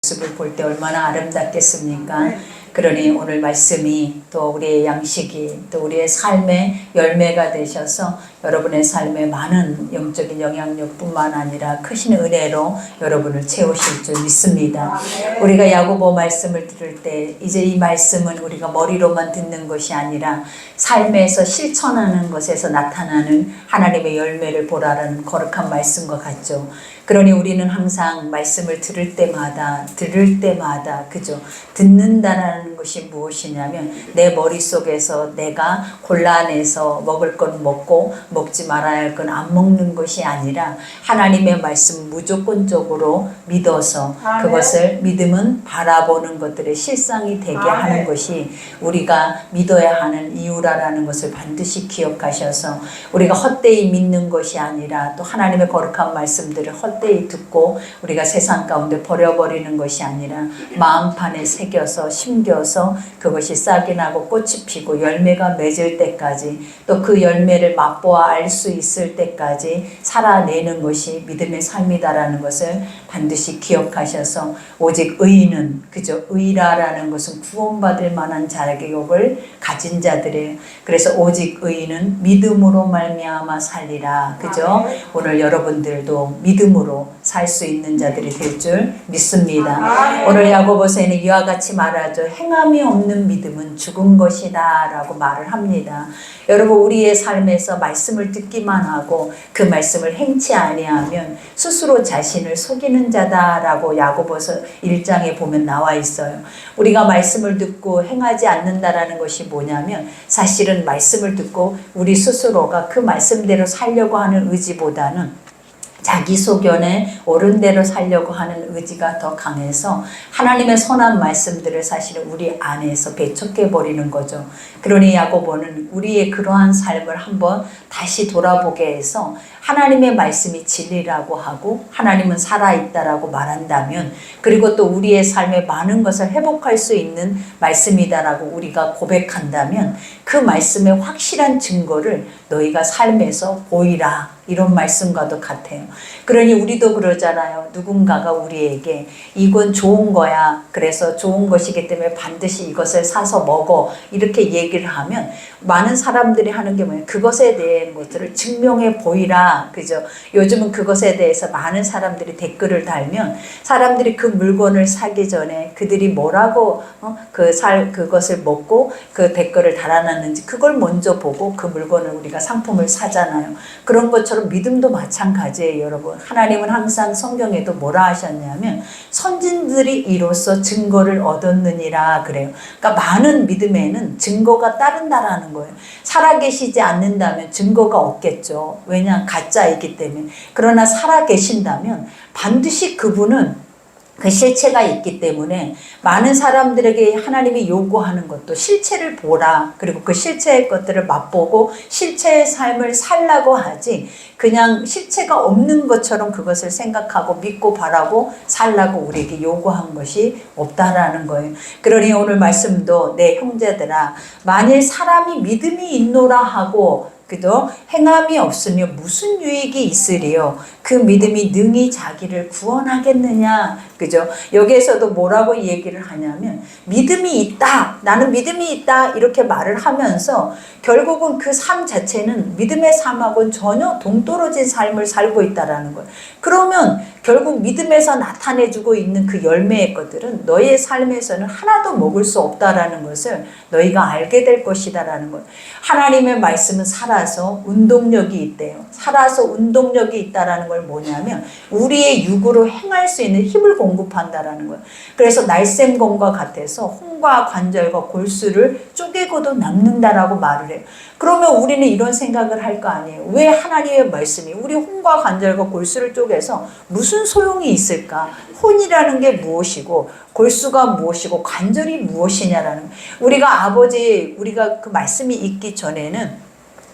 모습을 볼 때 얼마나 아름답겠습니까? 그러니 오늘 말씀이 또 우리의 양식이 또 우리의 삶의 열매가 되셔서 여러분의 삶에 많은 영적인 영향력뿐만 아니라 크신 은혜로 여러분을 채우실 줄 믿습니다. 우리가 야고보 말씀을 들을 때 이제 이 말씀은 우리가 머리로만 듣는 것이 아니라 삶에서 실천하는 것에서 나타나는 하나님의 열매를 보라라는 거룩한 말씀과 같죠. 그러니 우리는 항상 말씀을 들을 때마다 그죠? 듣는다라는 것이 무엇이냐면 내 머릿속에서 내가 골라내서 먹을 건 먹고 먹지 말아야 할 건 안 먹는 것이 아니라 하나님의 말씀 무조건적으로 믿어서 그것을 믿음은 바라보는 것들의 실상이 되게 하는 것이 우리가 믿어야 하는 이유라는 것을 반드시 기억하셔서 우리가 헛되이 믿는 것이 아니라 또 하나님의 거룩한 말씀들을 헛되이 듣고 우리가 세상 가운데 버려버리는 것이 아니라 마음판에 새겨서 심겨서 그것이 싹이 나고 꽃이 피고 열매가 맺을 때까지 또 그 열매를 맛보아 알 수 있을 때까지 살아내는 것이 믿음의 삶이다라는 것을 반드시 기억하셔서 오직 의인은 그저 의라라는 것은 구원받을 만한 자격을 가진 자들이에요. 그래서 오직 의인은 믿음으로 말미암아 살리라. 그죠? 오늘 여러분들도 믿음으로 살 수 있는 자들이 될 줄 믿습니다. 오늘 야고보서에는 이와 같이 말하죠. 행함이 없는 믿음은 죽은 것이다 라고 말을 합니다. 여러분 우리의 삶에서 말씀을 듣기만 하고 그 말씀을 행치 아니하면 스스로 자신을 속이는 자다라고 야고보서 1장에 보면 나와 있어요. 우리가 말씀을 듣고 행하지 않는다라는 것이 뭐냐면 사실은 말씀을 듣고 우리 스스로가 그 말씀대로 살려고 하는 의지보다는 자기 소견에 옳은 대로 살려고 하는 의지가 더 강해서 하나님의 선한 말씀들을 사실은 우리 안에서 배척해버리는 거죠. 그러니 야고보는 우리의 그러한 삶을 한번 다시 돌아보게 해서 하나님의 말씀이 진리라고 하고 하나님은 살아있다라고 말한다면 그리고 또 우리의 삶에 많은 것을 회복할 수 있는 말씀이다라고 우리가 고백한다면 그 말씀의 확실한 증거를 너희가 삶에서 보이라 이런 말씀과도 같아요. 그러니 우리도 그러잖아요. 누군가가 우리에게 이건 좋은 거야. 그래서 좋은 것이기 때문에 반드시 이것을 사서 먹어. 이렇게 얘기를 하면 많은 사람들이 하는 게 뭐예요? 그것에 대한 것들을 증명해 보이라. 그죠? 요즘은 그것에 대해서 많은 사람들이 달면 사람들이 그 물건을 사기 전에 그들이 뭐라고 그것을 먹고 그 댓글을 달아놨는지 그걸 먼저 보고 그 물건을 우리가 상품을 사잖아요. 그런 것처럼 믿음도 마찬가지예요, 여러분. 하나님은 항상 성경에도 뭐라 하셨냐면 선진들이 이로써 증거를 얻었느니라 그래요. 그러니까 많은 믿음에는 증거가 따른다라는 거예요. 살아계시지 않는다면 증거가 없겠죠. 왜냐? 가짜이기 때문에. 그러나 살아계신다면 반드시 그분은 그 실체가 있기 때문에 많은 사람들에게 하나님이 요구하는 것도 실체를 보라. 그리고 그 실체의 것들을 맛보고 실체의 삶을 살라고 하지 그냥 실체가 없는 것처럼 그것을 생각하고 믿고 바라고 살라고 우리에게 요구한 것이 없다라는 거예요. 그러니 오늘 말씀도 내 형제들아 만일 사람이 믿음이 있노라 하고 그도 행함이 없으면 무슨 유익이 있으리요? 그 믿음이 능히 자기를 구원하겠느냐? 그죠? 여기에서도 뭐라고 얘기를 하냐면 믿음이 있다. 나는 믿음이 있다. 이렇게 말을 하면서 결국은 그 삶 자체는 믿음의 삶하고는 전혀 동떨어진 삶을 살고 있다라는 거예요. 그러면 결국 믿음에서 나타내주고 있는 그 열매의 것들은 너희의 삶에서는 하나도 먹을 수 없다라는 것을 너희가 알게 될 것이다라는 거예요. 하나님의 말씀은 살아서 운동력이 있대요. 살아서 운동력이 있다라는 걸 뭐냐면 우리의 육으로 행할 수 있는 힘을 공급한다라는 거예요. 그래서 날쌘검과 같아서 혼과 관절과 골수를 쪼개고도 남는다라고 말을 해요. 그러면 우리는 이런 생각을 할 거 아니에요. 왜 하나님의 말씀이 우리 혼과 관절과 골수를 쪼개서 무슨 소용이 있을까? 혼이라는 게 무엇이고 골수가 무엇이고 관절이 무엇이냐라는 우리가 그 말씀이 있기 전에는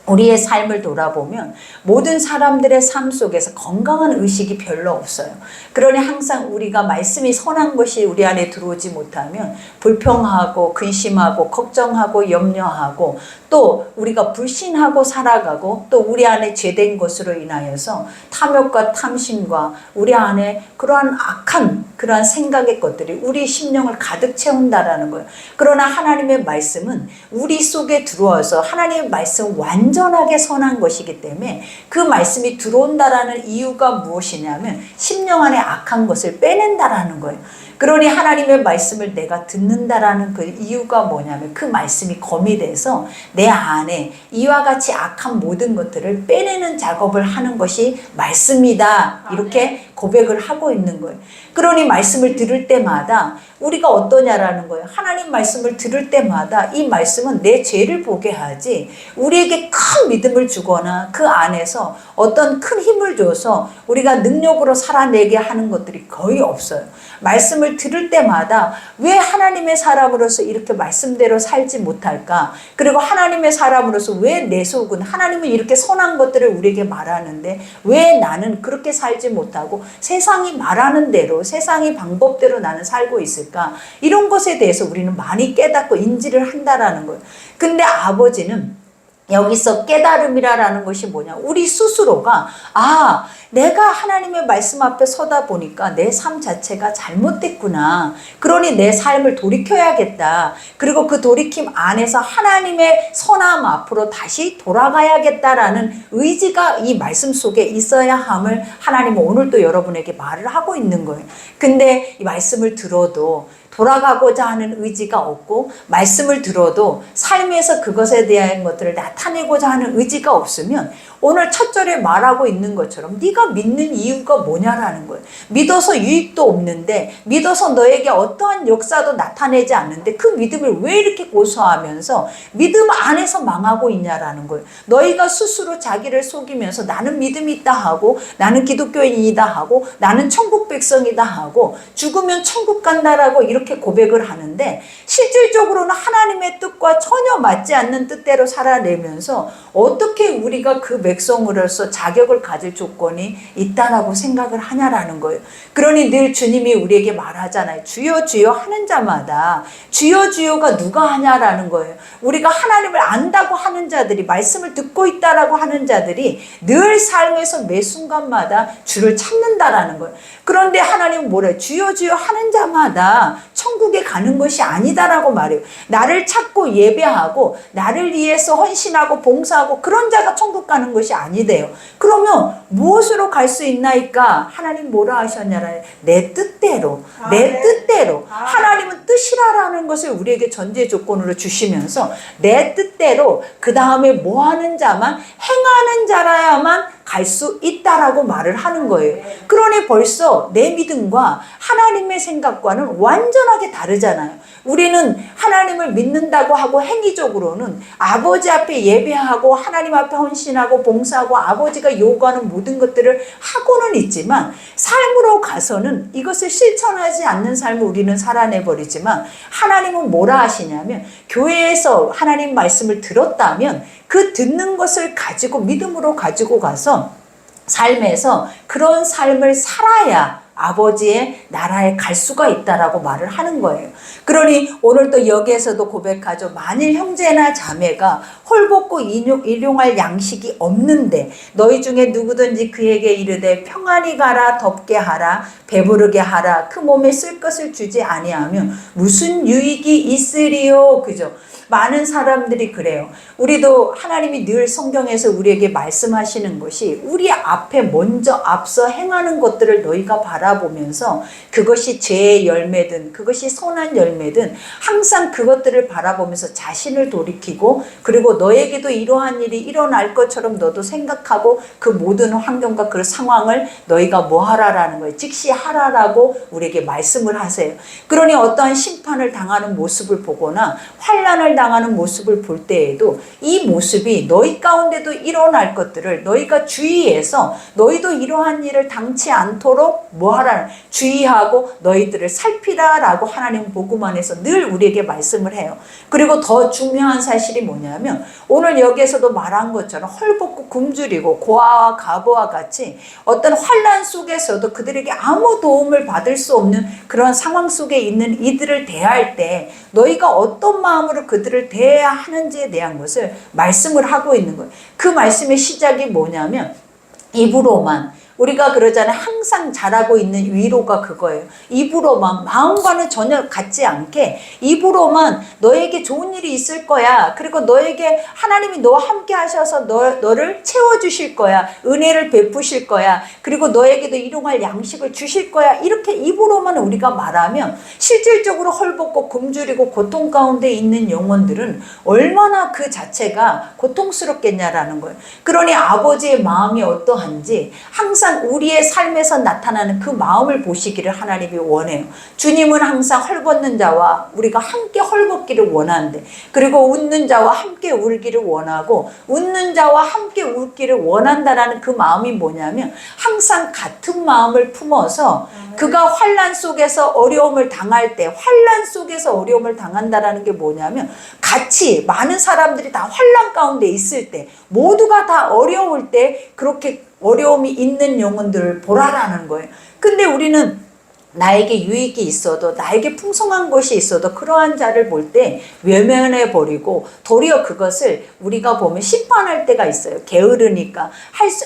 우리의 삶을 돌아보면 모든 사람들의 삶 속에서 건강한 의식이 별로 없어요. 그러니 항상 우리가 말씀이 선한 것이 우리 안에 들어오지 못하면 불평하고 근심하고 걱정하고 염려하고 또 우리가 불신하고 살아가고 또 우리 안에 죄된 것으로 인하여서 탐욕과 탐심과 우리 안에 그러한 악한 그러한 생각의 것들이 우리 심령을 가득 채운다라는 거예요. 그러나 하나님의 말씀은 우리 속에 들어와서 하나님의 말씀은 완전하게 선한 것이기 때문에 그 말씀이 들어온다라는 이유가 무엇이냐면 심령 안에 악한 것을 빼낸다라는 거예요. 그러니 하나님의 말씀을 내가 듣는다라는 그 이유가 뭐냐면 그 말씀이 검이 돼서 내 안에 이와 같이 악한 모든 것들을 빼내는 작업을 하는 것이 말씀이다. 이렇게 고백을 하고 있는 거예요. 그러니 말씀을 들을 때마다 우리가 어떠냐라는 거예요. 하나님 말씀을 들을 때마다 이 말씀은 내 죄를 보게 하지 우리에게 큰 믿음을 주거나 그 안에서 어떤 큰 힘을 줘서 우리가 능력으로 살아내게 하는 것들이 거의 없어요. 말씀을 들을 때마다 왜 하나님의 사람으로서 이렇게 말씀대로 살지 못할까? 그리고 하나님의 사람으로서 왜 내 속은 하나님은 이렇게 선한 것들을 우리에게 말하는데 왜 나는 그렇게 살지 못하고 세상이 말하는 대로 세상의 방법대로 나는 살고 있을까? 이런 것에 대해서 우리는 많이 깨닫고 인지를 한다라는 거예요. 근데 아버지는 여기서 깨달음이라는 것이 뭐냐? 우리 스스로가 내가 하나님의 말씀 앞에 서다 보니까 내 삶 자체가 잘못됐구나. 그러니 내 삶을 돌이켜야겠다. 그리고 그 돌이킴 안에서 하나님의 선함 앞으로 다시 돌아가야겠다라는 의지가 이 말씀 속에 있어야 함을 하나님은 오늘 또 여러분에게 말을 하고 있는 거예요. 근데 이 말씀을 들어도 돌아가고자 하는 의지가 없고 말씀을 들어도 삶에서 그것에 대한 것들을 나타내고자 하는 의지가 없으면 오늘 첫 절에 말하고 있는 것처럼 네가 믿는 이유가 뭐냐라는 거예요. 믿어서 유익도 없는데 믿어서 너에게 어떠한 역사도 나타내지 않는데 그 믿음을 왜 이렇게 고소하면서 믿음 안에서 망하고 있냐라는 거예요. 너희가 스스로 자기를 속이면서 나는 믿음이 있다 하고 나는 기독교인이다 하고 나는 천국 백성이다 하고 죽으면 천국 간다라고 이렇게 고백을 하는데 실질적으로는 하나님의 뜻과 전혀 맞지 않는 뜻대로 살아내면서 어떻게 우리가 그 백성으로서 자격을 가질 조건이 있다라고 생각을 하냐라는 거예요. 그러니 늘 주님이 우리에게 말하잖아요. 주여 주여 하는 자마다 주여 주여가 누가 하냐라는 거예요. 우리가 하나님을 안다고 하는 자들이 말씀을 듣고 있다라고 하는 자들이 늘 삶에서 매 순간마다 주를 찾는다라는 거예요. 그런데 하나님은 뭐래요? 주여 주여 하는 자마다 천국에 가는 것이 아니다라고 말해요. 나를 찾고 예배하고 나를 위해서 헌신하고 봉사하고 그런 자가 천국 가는 것이 아니대요. 그러면 무엇으로 갈 수 있나이까? 하나님 뭐라 하셨냐라 내 뜻대로 내 뜻대로 하나님은 뜻이라는 것을 우리에게 전제 조건으로 주시면서 내 뜻대로 그 다음에 뭐 하는 자만 행하는 자라야만 갈 수 있다라고 말을 하는 거예요. 그러니 벌써 내 믿음과 하나님의 생각과는 완전하게 다르잖아요. 우리는 하나님을 믿는다고 하고 행위적으로는 아버지 앞에 예배하고 하나님 앞에 헌신하고 봉사하고 아버지가 요구하는 모든 것들을 하고는 있지만 삶으로 가서는 이것을 실천하지 않는 삶을 우리는 살아내버리지만 하나님은 뭐라 하시냐면 교회에서 하나님 말씀을 들었다면 그 듣는 것을 가지고 믿음으로 가지고 가서 삶에서 그런 삶을 살아야 아버지의 나라에 갈 수가 있다라고 말을 하는 거예요. 그러니 오늘 또 여기에서도 고백하죠. 만일 형제나 자매가 헐벗고 일용할 양식이 없는데 너희 중에 누구든지 그에게 이르되 평안히 가라 덥게 하라 배부르게 하라 그 몸에 쓸 것을 주지 아니하면 무슨 유익이 있으리요. 그죠? 많은 사람들이 그래요. 우리도 하나님이 늘 성경에서 우리에게 말씀하시는 것이 우리 앞에 먼저 앞서 행하는 것들을 너희가 바라보면서 그것이 죄의 열매든 그것이 선한 열매든 항상 그것들을 바라보면서 자신을 돌이키고 그리고 너에게도 이러한 일이 일어날 것처럼 너도 생각하고 그 모든 환경과 그 상황을 너희가 뭐 하라라는 거예요. 즉시 하라라고 우리에게 말씀을 하세요. 그러니 어떠한 심판을 당하는 모습을 보거나 환난을 당하는 모습을 볼 때에도 이 모습이 너희 가운데도 일어날 것들을 너희가 주의해서 너희도 이러한 일을 당치 않도록 뭐 하라는 주의하고 너희들을 살피라라고 하나님 복음 안에서 늘 우리에게 말씀을 해요. 그리고 더 중요한 사실이 뭐냐면 오늘 여기에서도 말한 것처럼 헐벗고 굶주리고 고아와 가보와 같이 어떤 환난 속에서도 그들에게 아무 도움을 받을 수 없는 그런 상황 속에 있는 이들을 대할 때 너희가 어떤 마음으로 그들을 대해야 하는지에 대한 것을 말씀을 하고 있는 거예요. 그 말씀의 시작이 뭐냐면 입으로만 우리가 그러잖아요. 항상 잘하고 있는 위로가 그거예요. 입으로만 마음과는 전혀 같지 않게 입으로만 너에게 좋은 일이 있을 거야. 그리고 너에게 하나님이 너와 함께 하셔서 너를 채워주실 거야. 은혜를 베푸실 거야. 그리고 너에게도 일용할 양식을 주실 거야. 이렇게 입으로만 우리가 말하면 실질적으로 헐벗고 굶주리고 고통 가운데 있는 영혼들은 얼마나 그 자체가 고통스럽겠냐라는 거예요. 그러니 아버지의 마음이 어떠한지 항상 우리의 삶에서 나타나는 그 마음을 보시기를 하나님이 원해요. 주님은 항상 헐벗는 자와 우리가 함께 헐벗기를 원하는데 그리고 웃는 자와 함께 울기를 원하고 웃는 자와 함께 울기를 원한다라는 그 마음이 뭐냐면 항상 같은 마음을 품어서 그가 환난 속에서 어려움을 당할 때 환난 속에서 어려움을 당한다라는 게 뭐냐면 같이 많은 사람들이 다 환난 가운데 있을 때 모두가 다 어려울 때 그렇게 어려움이 있는 영혼들을 보라라는 거예요. 근데 우리는 나에게 유익이 있어도 나에게 풍성한 것이 있어도 그러한 자를 볼 때 외면해 버리고 도리어 그것을 우리가 보면 심판할 때가 있어요. 게으르니까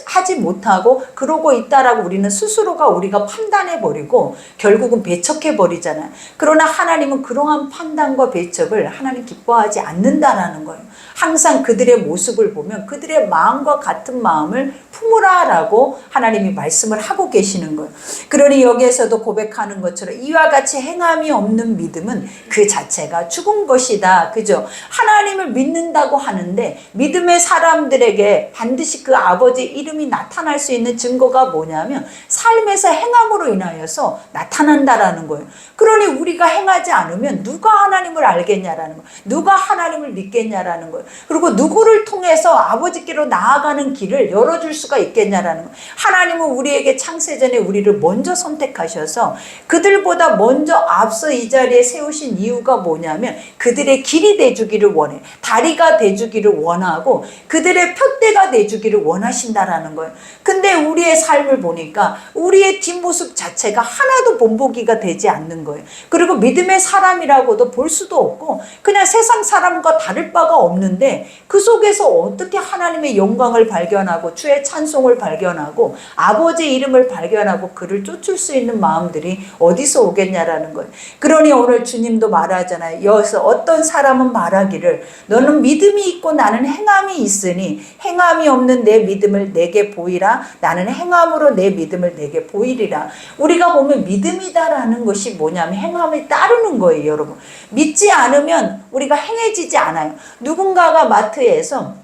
하지 못하고 그러고 있다라고 우리는 스스로가 우리가 판단해 버리고 결국은 배척해 버리잖아요. 그러나 하나님은 그러한 판단과 배척을 하나님 기뻐하지 않는다라는 거예요. 항상 그들의 모습을 보면 그들의 마음과 같은 마음을 품으라라고 하나님이 말씀을 하고 계시는 거예요. 그러니 여기에서도 고백하는 것처럼 이와 같이 행함이 없는 믿음은 그 자체가 죽은 것이다. 그죠? 하나님을 믿는다고 하는데 믿음의 사람들에게 반드시 그 아버지 이름이 나타날 수 있는 증거가 뭐냐면 삶에서 행함으로 인하여서 나타난다라는 거예요. 그러니 우리가 행하지 않으면 누가 하나님을 알겠냐라는 거예요. 누가 하나님을 믿겠냐라는 거예요. 그리고 누구를 통해서 아버지께로 나아가는 길을 열어줄 수가 있겠냐라는 거예요. 하나님은 우리에게 창세전에 우리를 먼저 선택하셔서 그들보다 먼저 앞서 이 자리에 세우신 이유가 뭐냐면 그들의 길이 돼주기를 원해. 다리가 돼주기를 원하고 그들의 푯대가 돼주기를 원하신다라는 거예요. 근데 우리의 삶을 보니까 우리의 뒷모습 자체가 하나도 본보기가 되지 않는 거예요. 그리고 믿음의 사람이라고도 볼 수도 없고 그냥 세상 사람과 다를 바가 없는데 그 속에서 어떻게 하나님의 영광을 발견하고 주의 찬송을 발견하고 아버지의 이름을 발견하고 그를 쫓을 수 있는 마음들이 어디서 오겠냐라는 거예요. 그러니 오늘 주님도 말하잖아요. 여기서 어떤 사람은 말하기를 너는 믿음이 있고 나는 행함이 있으니 행함이 없는 내 믿음을 내게 보이라. 나는 행함으로 내 믿음을 내게 보이리라. 우리가 보면 믿음이다라는 것이 뭐냐면 행함을 따르는 거예요, 여러분. 믿지 않으면 우리가 행해지지 않아요. 누군가가 마트에서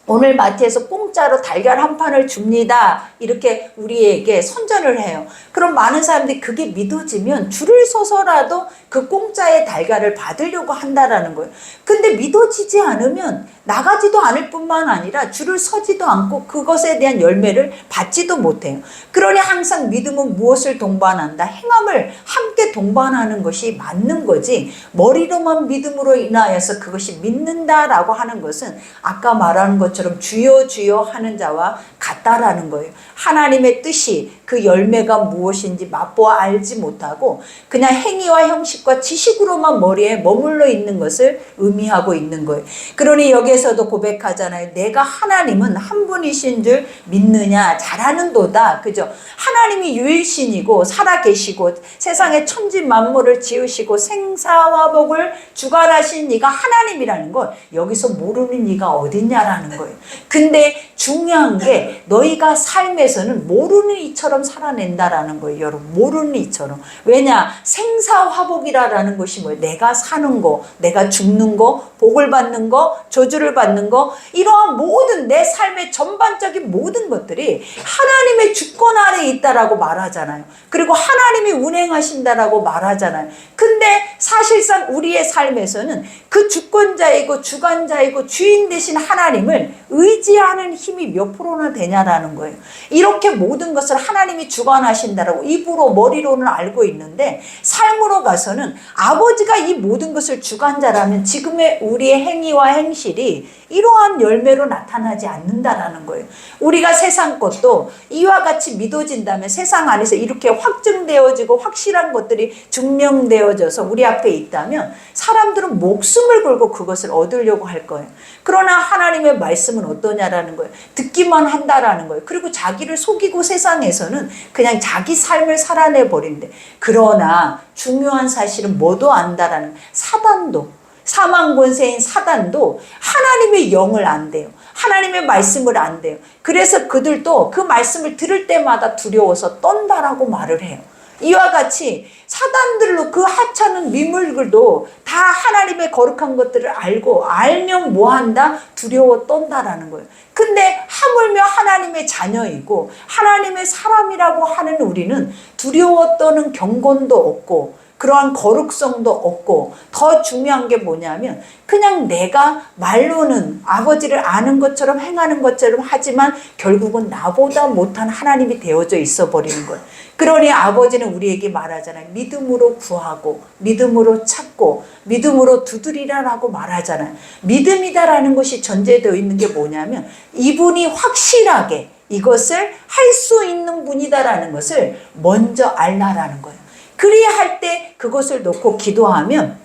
오늘 마트에서 공짜로 달걀 한 판을 줍니다. 이렇게 우리에게 선전을 해요. 그럼 많은 사람들이 그게 믿어지면 줄을 서서라도 그 공짜의 달걀을 받으려고 한다라는 거예요. 근데 믿어지지 않으면 나가지도 않을 뿐만 아니라 줄을 서지도 않고 그것에 대한 열매를 받지도 못해요. 그러니 항상 믿음은 무엇을 동반한다? 행함을 함께 동반하는 것이 맞는 거지 머리로만 믿음으로 인하여서 그것이 믿는다라고 하는 것은 아까 말하는 것처럼 주여 주여 하는 자와 같다라는 거예요. 하나님의 뜻이 그 열매가 무엇인지 맛보아 알지 못하고 그냥 행위와 형식과 지식으로만 머리에 머물러 있는 것을 의미하고 있는 거예요. 그러니 여기에서도 고백하잖아요. 내가 하나님은 한 분이신 줄 믿느냐? 잘하는도다. 그죠? 하나님이 유일신이고 살아계시고 세상의 천지 만물을 지으시고 생사화복을 주관하신 이가 하나님이라는 걸 여기서 모르는 이가 어딨냐라는 거예요. 근데 중요한 게 너희가 삶에서는 모르는 이처럼 살아낸다라는 거예요. 여러분 모르는 이처럼. 왜냐? 생사화복이라는 것이 뭐예요? 내가 사는 거, 내가 죽는 거, 복을 받는 거, 저주를 받는 거 이러한 모든 내 삶의 전반적인 모든 것들이 하나님의 주권 아래에 있다라고 말하잖아요. 그리고 하나님이 운행하신다라고 말하잖아요. 근데 사실상 우리의 삶에서는 그 주권자이고 주관자이고 주인 되신 하나님을 의지하는 힘이 몇 프로나 되냐라는 거예요. 이렇게 모든 것을 하나님이 주관하신다라고 입으로 머리로는 알고 있는데 삶으로 가서는 아버지가 이 모든 것을 주관자라면 지금의 우리의 행위와 행실이 이러한 열매로 나타나지 않는다라는 거예요. 우리가 세상 것도 이와 같이 믿어진다면 세상 안에서 이렇게 확증되어지고 확실한 것들이 증명되어져서 우리 앞에 있다면 사람들은 목숨을 걸고 그것을 얻으려고 할 거예요. 그러나 하나님의 말씀은 어떠냐라는 거예요. 듣기만 한다라는 거예요. 그리고 자기를 속이고 세상에서는 그냥 자기 삶을 살아내 버린대. 그러나 중요한 사실은 뭐도 안다라는 거예요. 사단도, 사망 권세인 사단도 하나님의 영을 안대요. 하나님의 말씀을 안대요. 그래서 그들도 그 말씀을 들을 때마다 두려워서 떤다라고 말을 해요. 이와 같이 사단들로 그 하찮은 미물들도 다 하나님의 거룩한 것들을 알고 알면 뭐한다? 두려워 떤다라는 거예요. 근데 하물며 하나님의 자녀이고 하나님의 사람이라고 하는 우리는 두려워 떠는 경건도 없고 그러한 거룩성도 없고 더 중요한 게 뭐냐면 그냥 내가 말로는 아버지를 아는 것처럼 행하는 것처럼 하지만 결국은 나보다 못한 하나님이 되어져 있어 버리는 거예요. 그러니 아버지는 우리에게 말하잖아요. 믿음으로 구하고 믿음으로 찾고 믿음으로 두드리라라고 말하잖아요. 믿음이다라는 것이 전제되어 있는 게 뭐냐면 이분이 확실하게 이것을 할 수 있는 분이다라는 것을 먼저 알라라는 거예요. 그리야 할 때 그것을 놓고 기도하면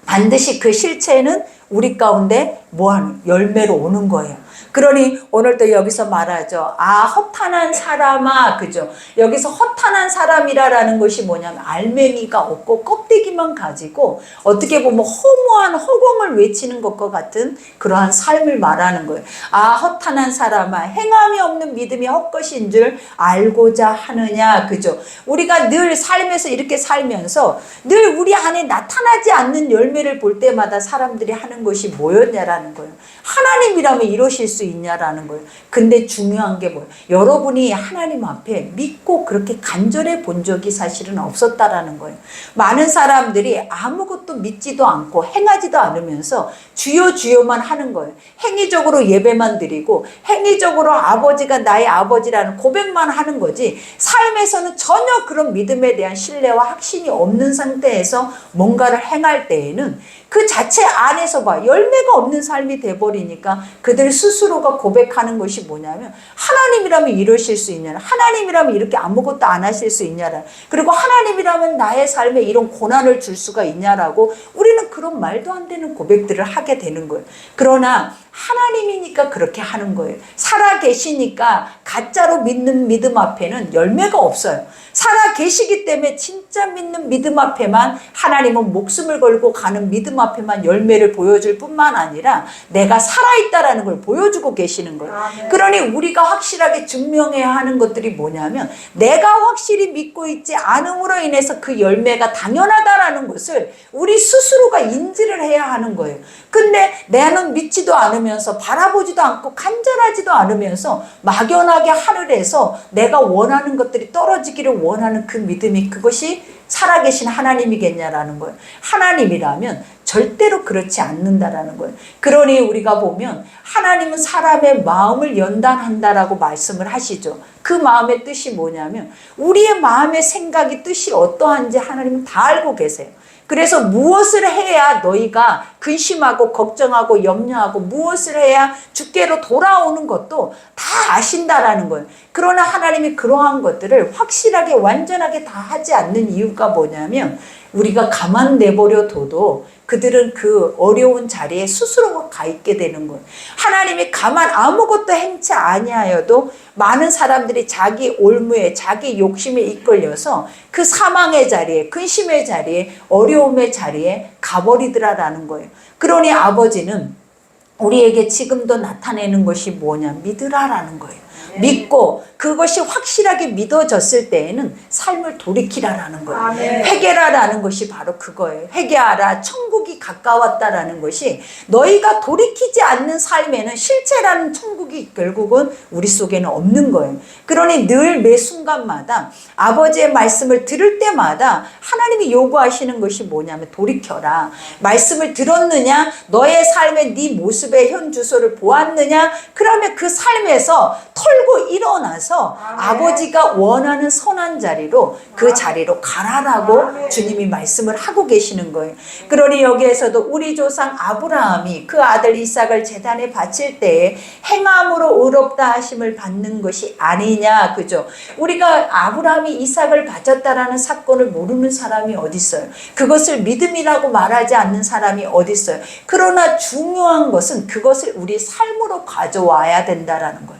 반드시 그 실체는 우리 가운데 뭐하는 열매로 오는 거예요. 그러니 오늘도 여기서 말하죠. 아, 허탄한 사람아, 그죠? 여기서 허탄한 사람이라는 것이 뭐냐면 알맹이가 없고 껍데기만 가지고 어떻게 보면 허무한 허공을 외치는 것과 같은 그러한 삶을 말하는 거예요. 아, 허탄한 사람아, 행함이 없는 믿음이 헛것인 줄 알고자 하느냐, 그죠? 우리가 늘 삶에서 이렇게 살면서 늘 우리 안에 나타나지 않는 열매를 볼 때마다 사람들이 하는 것이 뭐였냐라는 거예요. 하나님이라면 이러실 수 있냐라는 거예요. 근데 중요한 게 뭐예요? 여러분이 하나님 앞에 믿고 그렇게 간절해 본 적이 사실은 없었다라는 거예요. 많은 사람들이 아무것도 믿지도 않고 행하지도 않으면서 주여 주여만 하는 거예요. 행위적으로 예배만 드리고 행위적으로 아버지가 나의 아버지라는 고백만 하는 거지 삶에서는 전혀 그런 믿음에 대한 신뢰와 확신이 없는 상태에서 뭔가를 행할 때에는 그 자체 안에서 열매가 없는 삶이 돼버리니까 그들 스스로가 고백하는 것이 뭐냐면 하나님이라면 이러실 수 있냐라, 하나님이라면 이렇게 아무것도 안 하실 수 있냐라, 그리고 하나님이라면 나의 삶에 이런 고난을 줄 수가 있냐라고 우리는 그런 말도 안 되는 고백들을 하게 되는 거예요. 그러나 하나님이니까 그렇게 하는 거예요. 살아 계시니까 가짜로 믿는 믿음 앞에는 열매가 없어요. 살아 계시기 때문에 진짜 믿는 믿음 앞에만 하나님은 목숨을 걸고 가는 믿음 앞에만 열매를 보여줄 뿐만 아니라 내가 살아있다라는 걸 보여주고 계시는 거예요. 아멘. 그러니 우리가 확실하게 증명해야 하는 것들이 뭐냐면 내가 확실히 믿고 있지 않음으로 인해서 그 열매가 당연하다라는 것을 우리 스스로가 인지를 해야 하는 거예요. 근데 나는 믿지도 않으면서 바라보지도 않고 간절하지도 않으면서 막연하게 하늘에서 내가 원하는 것들이 떨어지기를 원하는 그 믿음이 그것이 살아계신 하나님이겠냐라는 거예요. 하나님이라면 절대로 그렇지 않는다라는 거예요. 그러니 우리가 보면 하나님은 사람의 마음을 연단한다라고 말씀을 하시죠. 그 마음의 뜻이 뭐냐면 우리의 마음의 생각이 뜻이 어떠한지 하나님은 다 알고 계세요. 그래서 무엇을 해야 너희가 근심하고 걱정하고 염려하고 무엇을 해야 주께로 돌아오는 것도 다 아신다라는 거예요. 그러나 하나님이 그러한 것들을 확실하게 완전하게 다 하지 않는 이유가 뭐냐면 우리가 가만 내버려 둬도 그들은 그 어려운 자리에 스스로가 가 있게 되는 거예요. 하나님이 가만 아무것도 행치 아니하여도 많은 사람들이 자기 올무에 자기 욕심에 이끌려서 그 사망의 자리에 근심의 자리에 어려움의 자리에 가버리더라라는 거예요. 그러니 아버지는 우리에게 지금도 나타내는 것이 뭐냐 믿으라라는 거예요. 믿고 그것이 확실하게 믿어졌을 때에는 삶을 돌이키라라는 거예요. 아멘. 회개라라는 것이 바로 그거예요. 회개하라, 천국이 가까웠다라는 것이 너희가 돌이키지 않는 삶에는 실체라는 천국이 결국은 우리 속에는 없는 거예요. 그러니 늘 매 순간마다 아버지의 말씀을 들을 때마다 하나님이 요구하시는 것이 뭐냐면 돌이켜라. 말씀을 들었느냐? 너의 삶의 네 모습의 현 주소를 보았느냐? 그러면 그 삶에서 털고 일어나서 아버지가 원하는 선한 자리로 그 자리로 가라라고 주님이 말씀을 하고 계시는 거예요. 그러니 여기에서도 우리 조상 아브라함이 그 아들 이삭을 제단에 바칠 때에 행함으로 의롭다 하심을 받는 것이 아니냐, 그죠? 우리가 아브라함이 이삭을 바쳤다라는 사건을 모르는 사람이 어디 있어요? 그것을 믿음이라고 말하지 않는 사람이 어디 있어요? 그러나 중요한 것은 그것을 우리 삶으로 가져와야 된다라는 거예요.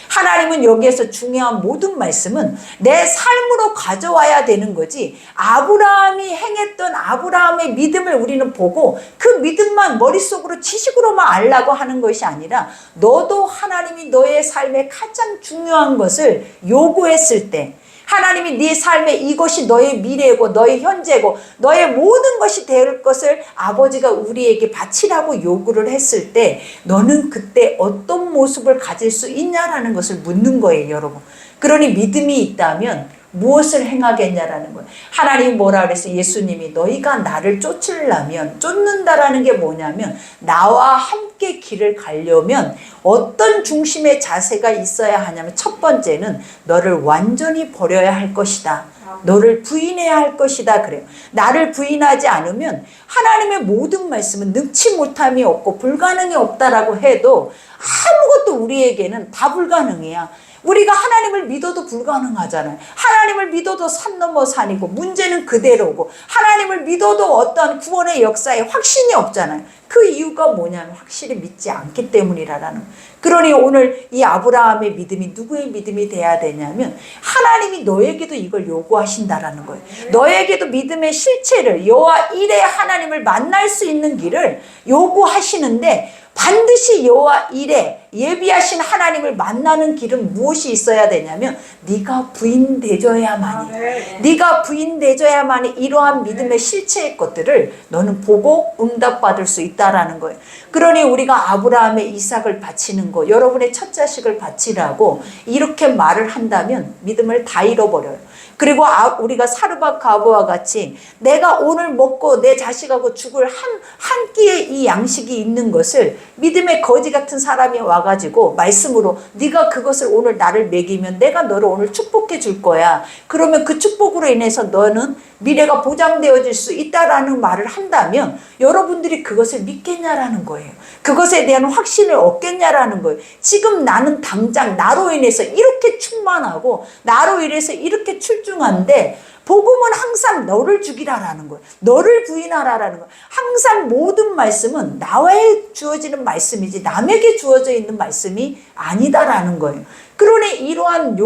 하나님은 여기에서 중요한 모든 말씀은 내 삶으로 가져와야 되는 거지, 아브라함이 행했던 아브라함의 믿음을 우리는 보고 그 믿음만 머릿속으로 지식으로만 알라고 하는 것이 아니라 너도 하나님이 너의 삶에 가장 중요한 것을 요구했을 때, 하나님이 네 삶에 이것이 너의 미래고 너의 현재고 너의 모든 것이 될 것을 아버지가 우리에게 바치라고 요구를 했을 때 너는 그때 어떤 모습을 가질 수 있냐라는 것을 묻는 거예요, 여러분. 그러니 믿음이 있다면 무엇을 행하겠냐라는 거예요. 하나님이 뭐라 그랬어요? 예수님이 너희가 나를 쫓으려면, 쫓는다라는 게 뭐냐면 나와 함께 길을 가려면 어떤 중심의 자세가 있어야 하냐면 첫 번째는 너를 완전히 버려야 할 것이다. 너를 부인해야 할 것이다 그래요. 나를 부인하지 않으면 하나님의 모든 말씀은 능치 못함이 없고 불가능이 없다라고 해도 아무것도 우리에게는 다 불가능이야. 우리가 하나님을 믿어도 불가능하잖아요. 하나님을 믿어도 산 넘어 산이고 문제는 그대로고 하나님을 믿어도 어떤 구원의 역사에 확신이 없잖아요. 그 이유가 뭐냐면 확실히 믿지 않기 때문이라는. 그러니 오늘 이 아브라함의 믿음이 누구의 믿음이 돼야 되냐면 하나님이 너에게도 이걸 요구하신다라는 거예요. 너에게도 믿음의 실체를, 여호와 일에 하나님을 만날 수 있는 길을 요구하시는데 반드시 여호와 일에 예비하신 하나님을 만나는 길은 무엇이 있어야 되냐면 네가 부인되어야만이, 네가 부인되어야만이 이러한 믿음의 실체의 것들을 너는 보고 응답받을 수 있다라는 거예요. 그러니 우리가 아브라함의 이삭을 바치는 거, 여러분의 첫 자식을 바치라고 이렇게 말을 한다면 믿음을 다 잃어버려요. 그리고 우리가 사르밧가브와 같이 내가 오늘 먹고 내 자식하고 죽을 한 끼의 이 양식이 있는 것을 믿음의 거지 같은 사람이 와가지고 말씀으로 네가 그것을 오늘 나를 먹이면 내가 너를 오늘 축복해 줄 거야. 그러면 그 축복으로 인해서 너는 미래가 보장되어질 수 있다라는 말을 한다면 여러분들이 그것을 믿겠냐라는 거예요. 그것에 대한 확신을 얻겠냐라는 거예요. 지금 나는 당장 나로 인해서 이렇게 충만하고 나로 인해서 이렇게 출중한데 복음은 항상 너를 죽이라라는 거예요. 너를 부인하라라는 거예요. 항상 모든 말씀은 나와에 주어지는 말씀이지 남에게 주어져 있는 말씀이 아니다라는 거예요. 그러니 이러한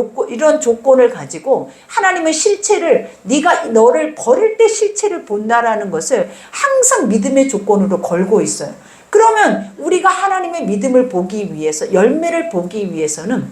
조건을 가지고 하나님의 실체를, 네가 너를 버릴 때 실체를 본다라는 것을 항상 믿음의 조건으로 걸고 있어요. 그러면 우리가 하나님의 믿음을 보기 위해서, 열매를 보기 위해서는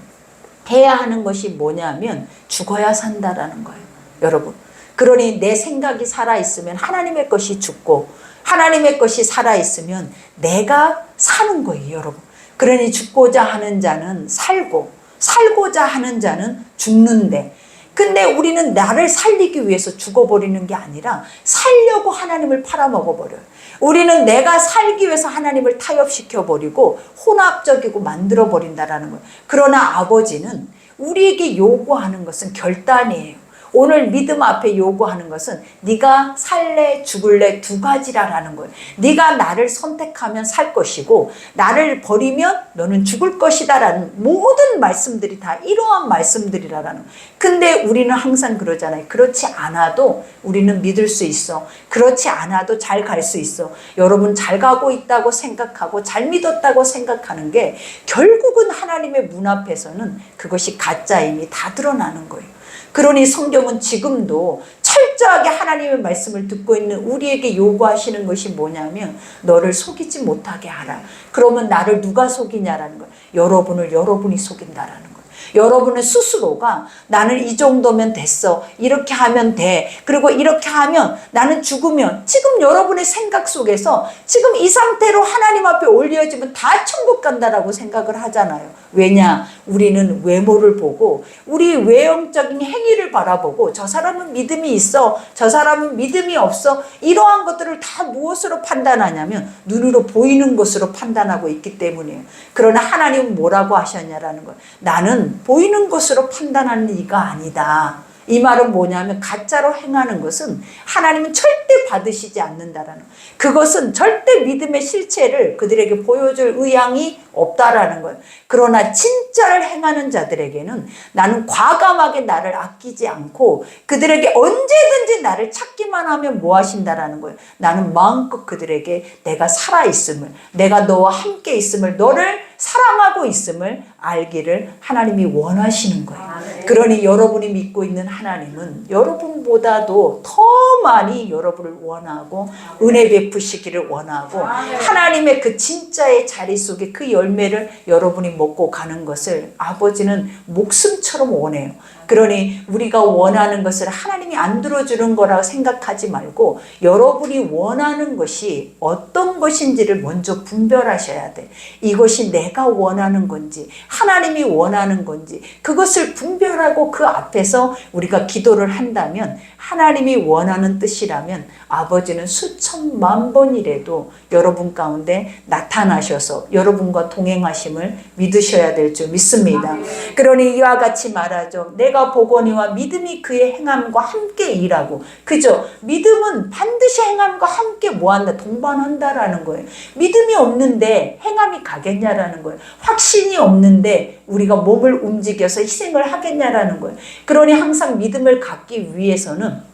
해야 하는 것이 뭐냐면 죽어야 산다라는 거예요, 여러분. 그러니 내 생각이 살아있으면 하나님의 것이 죽고 하나님의 것이 살아있으면 내가 사는 거예요, 여러분. 그러니 죽고자 하는 자는 살고 살고자 하는 자는 죽는데, 근데 우리는 나를 살리기 위해서 죽어버리는 게 아니라 살려고 하나님을 팔아먹어버려요. 우리는 내가 살기 위해서 하나님을 타협시켜버리고 혼합적이고 만들어버린다라는 거예요. 그러나 아버지는 우리에게 요구하는 것은 결단이에요. 오늘 믿음 앞에 요구하는 것은 네가 살래 죽을래 두 가지라는 거예요. 네가 나를 선택하면 살 것이고 나를 버리면 너는 죽을 것이다라는 모든 말씀들이 다 이러한 말씀들이라는 거예요. 근데 우리는 항상 그러잖아요. 그렇지 않아도 우리는 믿을 수 있어. 그렇지 않아도 잘 갈 수 있어. 여러분, 잘 가고 있다고 생각하고 잘 믿었다고 생각하는 게 결국은 하나님의 문 앞에서는 그것이 가짜임이 다 드러나는 거예요. 그러니 성경은 지금도 철저하게 하나님의 말씀을 듣고 있는 우리에게 요구하시는 것이 뭐냐면 너를 속이지 못하게 하라. 그러면 나를 누가 속이냐라는 거예요. 여러분을 여러분이 속인다라는 거예요. 여러분은 스스로가 나는 이 정도면 됐어, 이렇게 하면 돼, 그리고 이렇게 하면 나는 죽으면, 지금 여러분의 생각 속에서 지금 이 상태로 하나님 앞에 올려지면 다 천국 간다라고 생각을 하잖아요. 왜냐? 우리는 외모를 보고 우리 외형적인 행위를 바라보고 저 사람은 믿음이 있어, 저 사람은 믿음이 없어, 이러한 것들을 다 무엇으로 판단하냐면 눈으로 보이는 것으로 판단하고 있기 때문이에요. 그러나 하나님은 뭐라고 하셨냐라는 거예요. 나는 보이는 것으로 판단하는 이가 아니다. 이 말은 뭐냐면 가짜로 행하는 것은 하나님은 절대 받으시지 않는다라는, 그것은 절대 믿음의 실체를 그들에게 보여줄 의향이 없다라는 거예요. 그러나 진짜를 행하는 자들에게는 나는 과감하게 나를 아끼지 않고 그들에게 언제든지 나를 찾기만 하면 뭐 하신다라는 거예요. 나는 마음껏 그들에게 내가 살아있음을, 내가 너와 함께 있음을, 너를 사랑하고 있음을 알기를 하나님이 원하시는 거예요. 그러니 여러분이 믿고 있는 하나님은 여러분보다도 더 많이 여러분을 원하고 은혜 베푸시기를 원하고 하나님의 그 진짜의 자리 속에 그 열매를 여러분이 먹고 가는 것을 아버지는 목숨처럼 원해요. 그러니 우리가 원하는 것을 하나님이 안 들어주는 거라고 생각하지 말고 여러분이 원하는 것이 어떤 것인지를 먼저 분별하셔야 돼. 이것이 내가 원하는 건지 하나님이 원하는 건지 그것을 분별하고 그 앞에서 우리가 기도를 한다면, 하나님이 원하는 뜻이라면 아버지는 수천만 번이라도 여러분 가운데 나타나셔서 여러분과 동행하심을 믿으셔야 될 줄 믿습니다. 그러니 이와 같이 말하죠. 내가 보거니와 믿음이 그의 행함과 함께 일하고. 그죠? 믿음은 반드시 행함과 함께 뭐한다? 동반한다라는 거예요. 믿음이 없는데 행함이 가겠냐라는 거예요. 확신이 없는데 우리가 몸을 움직여서 희생을 하겠냐라는 거예요. 그러니 항상 믿음을 갖기 위해서는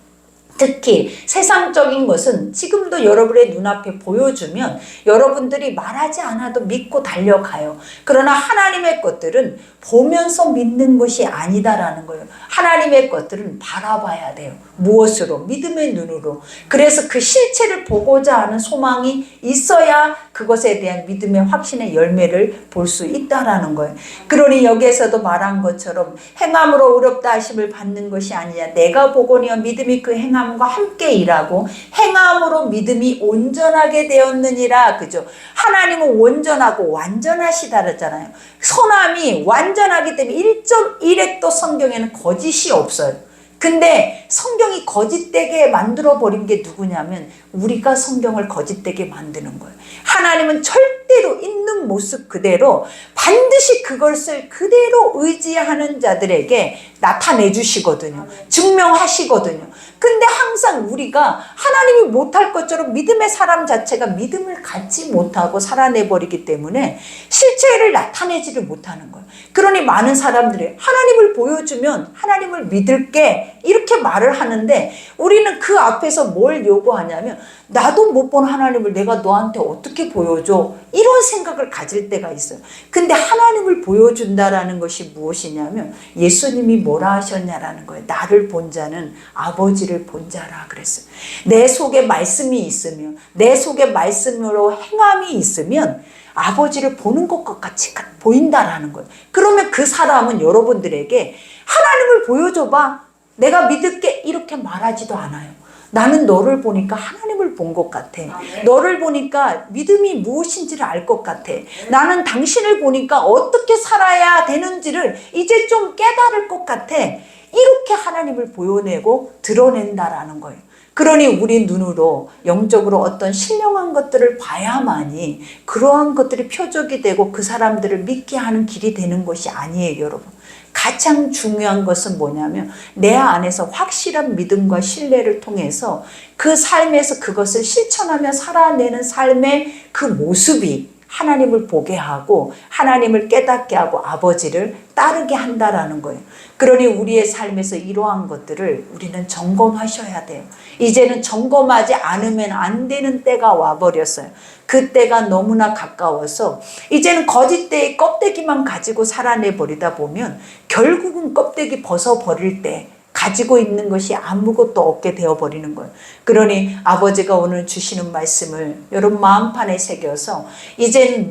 특히 세상적인 것은 지금도 여러분의 눈앞에 보여주면 여러분들이 말하지 않아도 믿고 달려가요. 그러나 하나님의 것들은 보면서 믿는 것이 아니다라는 거예요. 하나님의 것들은 바라봐야 돼요. 무엇으로? 믿음의 눈으로. 그래서 그 실체를 보고자 하는 소망이 있어야 그것에 대한 믿음의 확신의 열매를 볼 수 있다라는 거예요. 그러니 여기에서도 말한 것처럼 행함으로 의롭다 하심을 받는 것이 아니냐. 내가 보거니와 믿음이 그 행함과 함께 일하고 행함으로 믿음이 온전하게 되었느니라. 그죠? 하나님은 온전하고 완전하시다 그랬잖아요. 선함이 완전하기 때문에 1.1획도 성경에는 거짓이 없어요. 근데 성경이 거짓되게 만들어버린 게 누구냐면 우리가 성경을 거짓되게 만드는 거예요. 하나님은 절대로 있는 모습 그대로 반드시 그것을 그대로 의지하는 자들에게 나타내 주시거든요. 증명하시거든요. 근데 항상 우리가 하나님이 못할 것처럼 믿음의 사람 자체가 믿음을 갖지 못하고 살아내버리기 때문에 실체를 나타내지를 못하는 거예요. 그러니 많은 사람들이 하나님을 보여주면 하나님을 믿을게 이렇게 말을 하는데 우리는 그 앞에서 뭘 요구하냐면 나도 못 본 하나님을 내가 너한테 어떻게 보여줘? 이런 생각을 가질 때가 있어요. 근데 하나님을 보여준다라는 것이 무엇이냐면 예수님이 뭐라 하셨냐라는 거예요. 나를 본 자는 아버지를 본 자라 그랬어요. 내 속에 말씀이 있으면, 내 속에 말씀으로 행함이 있으면 아버지를 보는 것과 같이 보인다라는 거예요. 그러면 그 사람은 여러분들에게 하나님을 보여줘봐, 내가 믿을게 이렇게 말하지도 않아요. 나는 너를 보니까 하나님을 본 것 같아. 너를 보니까 믿음이 무엇인지를 알 것 같아. 나는 당신을 보니까 어떻게 살아야 되는지를 이제 좀 깨달을 것 같아. 이렇게 하나님을 보여내고 드러낸다라는 거예요. 그러니 우리 눈으로 영적으로 어떤 신령한 것들을 봐야만이 그러한 것들이 표적이 되고 그 사람들을 믿게 하는 길이 되는 것이 아니에요, 여러분. 가장 중요한 것은 뭐냐면 내 안에서 확실한 믿음과 신뢰를 통해서 그 삶에서 그것을 실천하며 살아내는 삶의 그 모습이 하나님을 보게 하고 하나님을 깨닫게 하고 아버지를 따르게 한다라는 거예요. 그러니 우리의 삶에서 이러한 것들을 우리는 점검하셔야 돼요. 이제는 점검하지 않으면 안 되는 때가 와버렸어요. 그 때가 너무나 가까워서 이제는 거짓대의 껍데기만 가지고 살아내버리다 보면 결국은 껍데기 벗어버릴 때 가지고 있는 것이 아무것도 없게 되어버리는 거예요. 그러니 아버지가 오늘 주시는 말씀을 여러분 마음판에 새겨서 이제는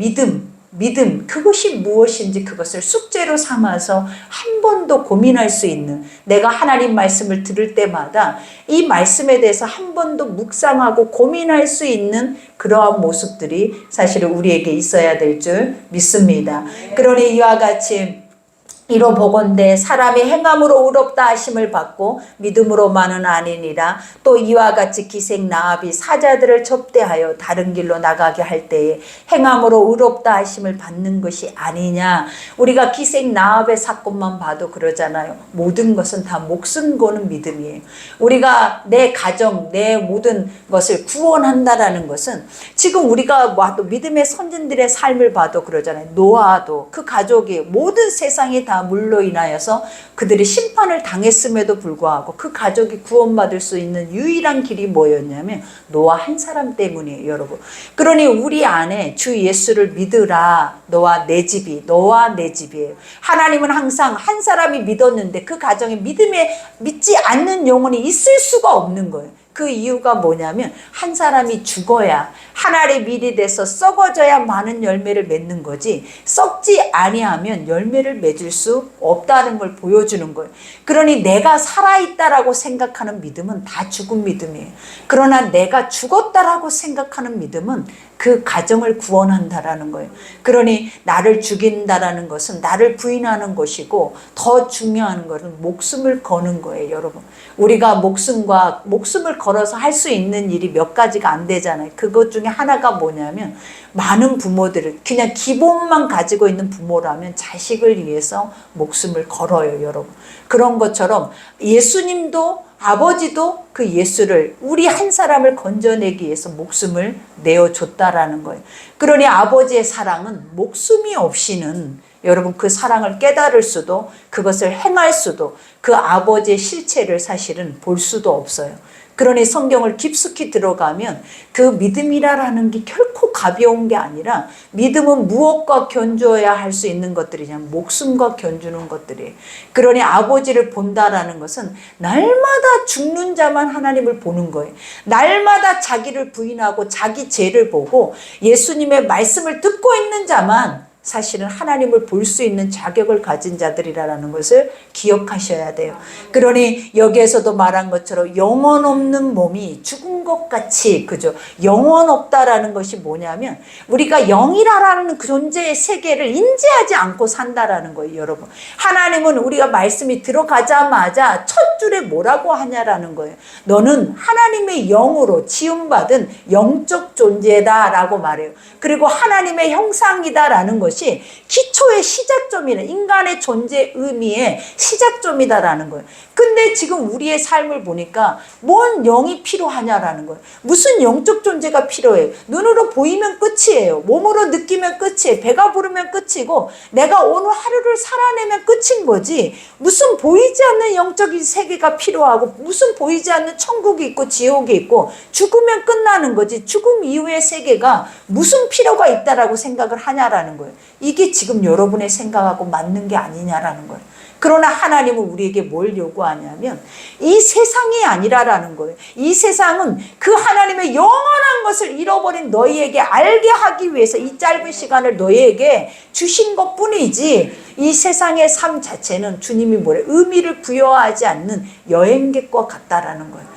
믿음, 그것이 무엇인지 그것을 숙제로 삼아서 한 번 더 고민할 수 있는, 내가 하나님 말씀을 들을 때마다 이 말씀에 대해서 한 번 더 묵상하고 고민할 수 있는 그러한 모습들이 사실은 우리에게 있어야 될 줄 믿습니다. 그러니 이와 같이 이로 보건대 사람이 행함으로 의롭다 하심을 받고 믿음으로만은 아니니라. 또 이와 같이 기생 라합이 사자들을 접대하여 다른 길로 나가게 할 때에 행함으로 의롭다 하심을 받는 것이 아니냐. 우리가 기생 라합의 사건만 봐도 그러잖아요. 모든 것은 다 목숨 거는 믿음이에요. 우리가 내 가정, 내 모든 것을 구원한다라는 것은 지금 우리가 봐도 믿음의 선진들의 삶을 봐도 그러잖아요. 노아도 그 가족이 모든 세상이 다 물로 인하여서 그들이 심판을 당했음에도 불구하고 그 가족이 구원받을 수 있는 유일한 길이 뭐였냐면 노아 한 사람 때문이에요, 여러분. 그러니 우리 안에 주 예수를 믿으라. 너와 내 집이에요. 하나님은 항상 한 사람이 믿었는데 그 가정에 믿지 않는 영혼이 있을 수가 없는 거예요. 그 이유가 뭐냐면 한 사람이 죽어야 한 알의 밀이 돼서 썩어져야 많은 열매를 맺는 거지, 썩지 아니하면 열매를 맺을 수 없다는 걸 보여주는 거예요. 그러니 내가 살아있다라고 생각하는 믿음은 다 죽은 믿음이에요. 그러나 내가 죽었다라고 생각하는 믿음은 그 가정을 구원한다라는 거예요. 그러니 나를 죽인다라는 것은 나를 부인하는 것이고, 더 중요한 것은 목숨을 거는 거예요, 여러분. 우리가 목숨을 걸어서 할 수 있는 일이 몇 가지가 안 되잖아요. 그것 중에 하나가 뭐냐면, 많은 부모들을 그냥 기본만 가지고 있는 부모라면 자식을 위해서 목숨을 걸어요, 여러분. 그런 것처럼 예수님도, 아버지도 그 예수를, 우리 한 사람을 건져내기 위해서 목숨을 내어줬다라는 거예요. 그러니 아버지의 사랑은 목숨이 없이는, 여러분, 그 사랑을 깨달을 수도, 그것을 행할 수도, 그 아버지의 실체를 사실은 볼 수도 없어요. 그러니 성경을 깊숙이 들어가면 그 믿음이라는 게 결코 가벼운 게 아니라, 믿음은 무엇과 견주어야 할 수 있는 것들이냐, 목숨과 견주는 것들이에요. 그러니 아버지를 본다라는 것은 날마다 죽는 자만 하나님을 보는 거예요. 날마다 자기를 부인하고 자기 죄를 보고 예수님의 말씀을 듣고 있는 자만 사실은 하나님을 볼 수 있는 자격을 가진 자들이라는 것을 기억하셔야 돼요. 그러니 여기에서도 말한 것처럼 영혼 없는 몸이 죽은 것 같이, 그죠? 영혼 없다라는 것이 뭐냐면 우리가 영이라는 그 존재의 세계를 인지하지 않고 산다라는 거예요, 여러분. 하나님은 우리가 말씀이 들어가자마자 첫 줄에 뭐라고 하냐라는 거예요. 너는 하나님의 영으로 지음받은 영적 존재다라고 말해요. 그리고 하나님의 형상이다라는 것이 기초의 시작점이네, 인간의 존재 의미의 시작점이다라는 거예요. 근데 지금 우리의 삶을 보니까 뭔 영이 필요하냐라는 거예요. 무슨 영적 존재가 필요해요? 눈으로 보이면 끝이에요. 몸으로 느끼면 끝이에요. 배가 부르면 끝이고, 내가 오늘 하루를 살아내면 끝인 거지, 무슨 보이지 않는 영적인 세계가 필요하고, 무슨 보이지 않는 천국이 있고 지옥이 있고, 죽으면 끝나는 거지, 죽음 이후의 세계가 무슨 필요가 있다라고 생각을 하냐라는 거예요. 이게 지금 여러분의 생각하고 맞는 게 아니냐라는 거예요. 그러나 하나님은 우리에게 뭘 요구하냐면 이 세상이 아니라라는 거예요. 이 세상은 그 하나님의 영원한 것을 잃어버린 너희에게 알게 하기 위해서 이 짧은 시간을 너희에게 주신 것뿐이지, 이 세상의 삶 자체는 주님이 뭐래, 의미를 부여하지 않는 여행객과 같다라는 거예요.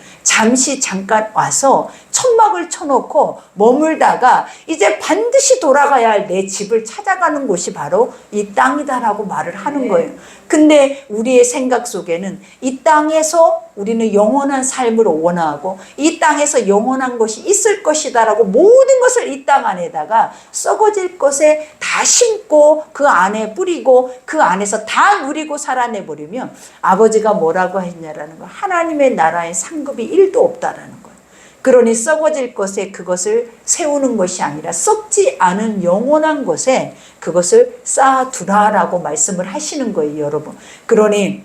잠깐 와서 천막을 쳐놓고 머물다가 이제 반드시 돌아가야 할 내 집을 찾아가는 곳이 바로 이 땅이다라고 말을 하는 거예요. 근데 우리의 생각 속에는 이 땅에서 우리는 영원한 삶을 원하고 이 땅에서 영원한 것이 있을 것이다라고 모든 것을 이 땅 안에다가 썩어질 것에 다 심고 그 안에 뿌리고 그 안에서 다 누리고 살아내버리면 아버지가 뭐라고 했냐라는 거, 하나님의 나라의 상급이 1도 없다라는 거예요. 그러니 썩어질 것에 그것을 세우는 것이 아니라 썩지 않은 영원한 것에 그것을 쌓아두라라고 말씀을 하시는 거예요, 여러분. 그러니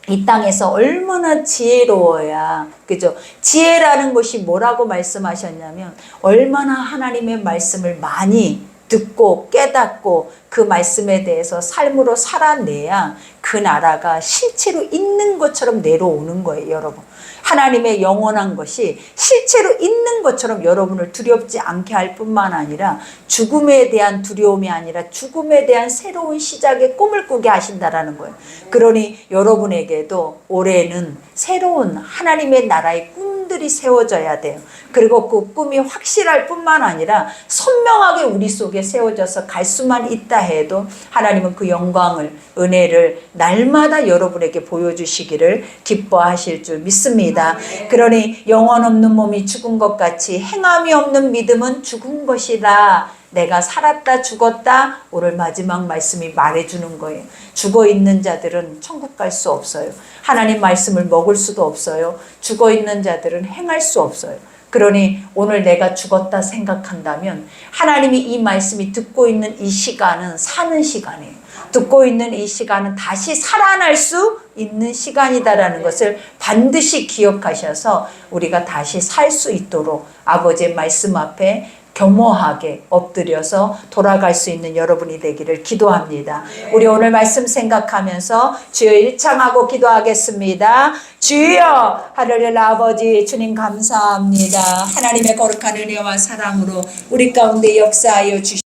이 땅에서 얼마나 지혜로워야, 그죠? 지혜라는 것이 뭐라고 말씀하셨냐면 얼마나 하나님의 말씀을 많이 듣고 깨닫고 그 말씀에 대해서 삶으로 살아내야 그 그 나라가 실제로 있는 것처럼 내려오는 거예요, 여러분. 하나님의 영원한 것이 실제로 있는 것처럼 여러분을 두렵지 않게 할 뿐만 아니라 죽음에 대한 두려움이 아니라 죽음에 대한 새로운 시작의 꿈을 꾸게 하신다라는 거예요. 그러니 여러분에게도 올해는 새로운 하나님의 나라의 꿈들이 세워져야 돼요. 그리고 그 꿈이 확실할 뿐만 아니라 선명하게 우리 속에 세워져서 갈 수만 있다 해도 하나님은 그 영광을, 은혜를 날마다 여러분에게 보여주시기를 기뻐하실 줄 믿습니다. 그러니 영혼 없는 몸이 죽은 것 같이 행함이 없는 믿음은 죽은 것이다. 내가 살았다 죽었다 오늘 마지막 말씀이 말해주는 거예요. 죽어있는 자들은 천국 갈 수 없어요. 하나님 말씀을 먹을 수도 없어요. 죽어있는 자들은 행할 수 없어요. 그러니 오늘 내가 죽었다 생각한다면 하나님이 이 말씀이 듣고 있는 이 시간은 사는 시간이에요. 듣고 있는 이 시간은 다시 살아날 수 있는 시간이다라는 것을 반드시 기억하셔서 우리가 다시 살 수 있도록 아버지의 말씀 앞에 겸허하게 엎드려서 돌아갈 수 있는 여러분이 되기를 기도합니다. 우리 오늘 말씀 생각하면서 주여 일창하고 기도하겠습니다. 주여 하늘의 아버지 주님 감사합니다. 하나님의 거룩한 은혜와 사랑으로 우리 가운데 역사하여 주시옵소서.